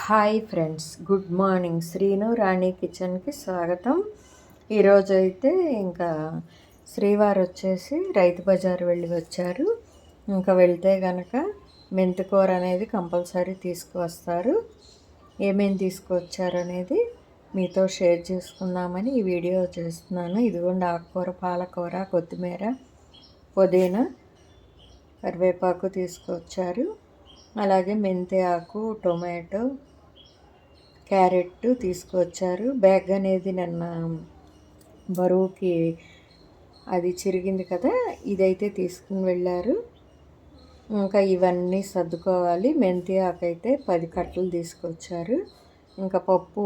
Hi friends, good morning. Srinu Rani కిచెన్కి స్వాగతం. ఈరోజైతే ఇంకా శ్రీవారు వచ్చేసి రైతు బజార్ వెళ్ళి వచ్చారు. ఇంకా వెళ్తే కనుక మెంతికూర అనేది కంపల్సరీ తీసుకువస్తారు. ఏమేమి తీసుకువచ్చారు అనేది మీతో షేర్ చేసుకుందామని ఈ వీడియో చేస్తున్నాను. ఇదిగోండి ఆకుకూర, పాలకూర, కొత్తిమీర, పుదీనా, కరివేపాకు తీసుకువచ్చారు. అలాగే మెంతి ఆకు, టొమాటో, క్యారెట్ తీసుకువచ్చారు. బ్యాగ్ అనేది నిన్న బరువుకి అది చిరిగింది కదా, ఇదైతే తీసుకుని వెళ్ళారు. ఇంకా ఇవన్నీ సర్దుకోవాలి. మెంతి ఆకు అయితే 10 కట్టలు తీసుకొచ్చారు. ఇంకా పప్పు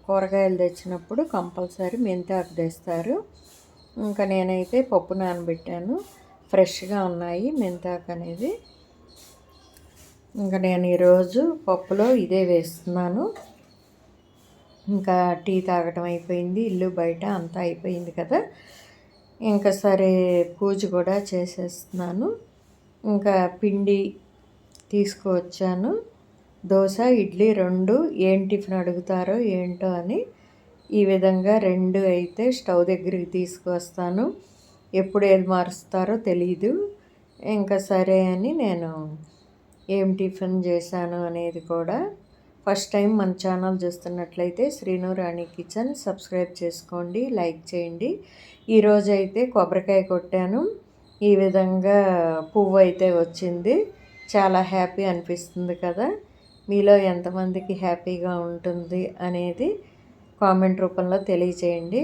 కూరగాయలు తెచ్చినప్పుడు కంపల్సరీ మెంతి ఆకు తెస్తారు. ఇంకా నేనైతే పప్పు నానబెట్టాను. ఫ్రెష్గా ఉన్నాయి మెంతి ఆకు అనేది. ఇంకా నేను ఈరోజు పప్పులో ఇదే వేస్తున్నాను. ఇంకా టీ తాగటం అయిపోయింది, ఇల్లు బయట అంతా అయిపోయింది కదా. ఇంకా సరే పూజ కూడా చేసేస్తున్నాను. ఇంకా పిండి తీసుకువచ్చాను. దోశ, ఇడ్లీ 2 ఏం టిఫిన్ అడుగుతారో ఏంటో అని ఈ విధంగా 2 అయితే స్టవ్ దగ్గరికి తీసుకువస్తాను. ఎప్పుడు ఏది మారుస్తారో తెలీదు. ఇంకా సరే అని నేను ఏం టిఫిన్ చేశాను అనేది కూడా ఫస్ట్ టైం మన ఛానల్ చూస్తున్నట్లయితే శ్రీను రాణి కిచెన్ సబ్స్క్రైబ్ చేసుకోండి, లైక్ చేయండి. ఈరోజైతే కొబ్బరికాయ కొట్టాను. ఈ విధంగా పువ్వు అయితే వచ్చింది. చాలా హ్యాపీ అనిపిస్తుంది కదా. మీలో ఎంతమందికి హ్యాపీగా ఉంటుంది అనేది కామెంట్ రూపంలో తెలియచేయండి.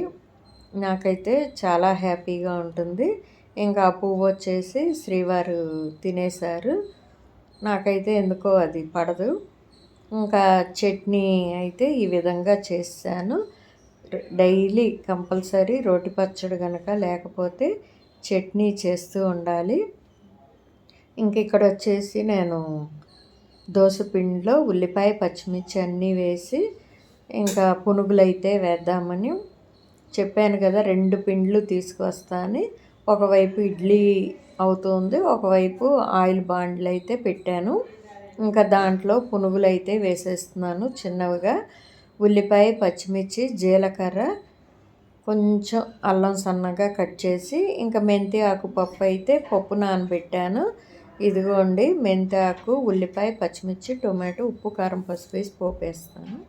నాకైతే చాలా హ్యాపీగా ఉంటుంది. ఇంకా ఆ పువ్వు వచ్చేసి శ్రీవారు తినేశారు. నాకైతే ఎందుకో అది పడదు. ఇంకా చట్నీ అయితే ఈ విధంగా చేశాను. డైలీ కంపల్సరీ రోటి పచ్చడి కనుక లేకపోతే చట్నీ చేస్తూ ఉండాలి. ఇంక ఇక్కడ వచ్చేసి నేను దోసపిండిలో ఉల్లిపాయ, పచ్చిమిర్చి అన్నీ వేసి ఇంకా పునుగులు అయితే వేద్దామని చెప్పాను కదా. 2 పిండ్లు తీసుకొస్తాను. ఒకవైపు ఇడ్లీ అవుతుంది, ఒకవైపు ఆయిల్ బాండ్లు అయితే పెట్టాను. ఇంకా దాంట్లో పునుగులు అయితే వేసేస్తున్నాను చిన్నవిగా. ఉల్లిపాయ, పచ్చిమిర్చి, జీలకర్ర, కొంచెం అల్లం సన్నగా కట్ చేసి ఇంకా మెంతి ఆకు పప్పు అయితే పప్పు నానబెట్టాను. ఇదిగోండి మెంతి ఆకు, ఉల్లిపాయ, పచ్చిమిర్చి, టొమాటో, ఉప్పు, కారం, పసుపు వేసి పోపు వేస్తాను.